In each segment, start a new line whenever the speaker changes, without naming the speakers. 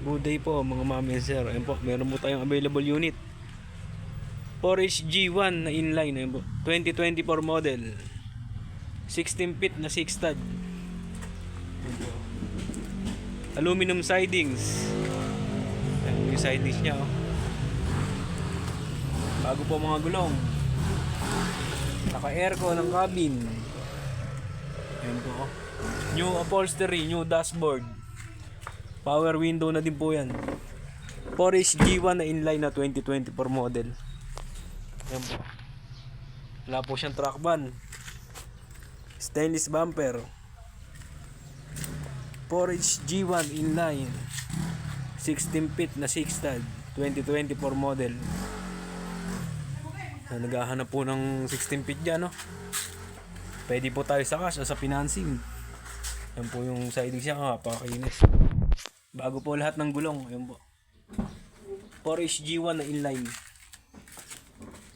Good day po mga mami and sir. Ayun po, meron po tayong available unit. 4H G1 na inline. Ayun po, 2024 model. 16 feet na 6 stud. Aluminum sidings. Ayun yung sidings niya. Oh. Bago po mga gulong. Naka-aircon ng cabin. Ayun po. Oh. New upholstery, new dashboard. Power window na din po yan. 4H G1 na inline na 2024 model. Yan po. Wala po siyang truck ban. Stainless bumper. 4H G1 inline. 16 feet na 6 stud. 2024 model. Naghahanap po ng 16 feet dyan, no? Pwede po tayo sa cash o sa financing. Yan po yung siding siya, kapakakinis. Bago po lahat ng gulong. Ayun po. 4H G1 na inline.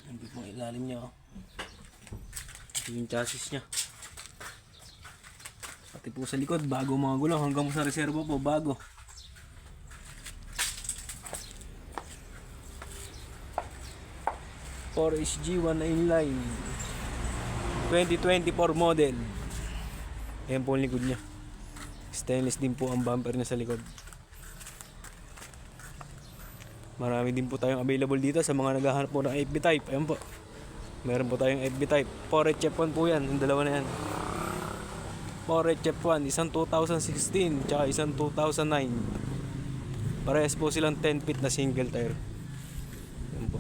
Ayun po ilalim niya. Oh. Ito yung chassis niya. Pati po sa likod, bago mga gulong. Hanggang sa reserva po, bago. H G1 na inline. 2024 model. Ayan po ang likod niya. Stainless din po ang bumper niya sa likod. Marami din po tayong available dito sa mga naghahanap po ng FB type. Ayan po. Meron po tayong FB type. 4H F1 po yan. Yung dalawa na yan. 4H F1. Isang 2016 tsaka isang 2009. Parehas po silang 10 feet na single tire. Ayan po.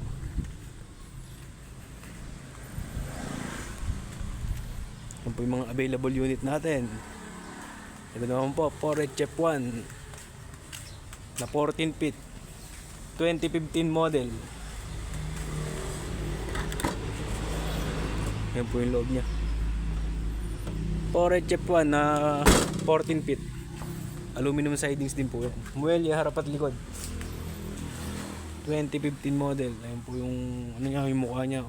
Ayan po yung mga available unit natin. Ito naman po, 4H F1 na 14 feet 2015 model. Yan po yung loob niya. 4H F1 na 14 feet. Aluminum sidings din po. Muelya harap at likod. 2015 model. Ayan po yung ano niya, yung mukha niya.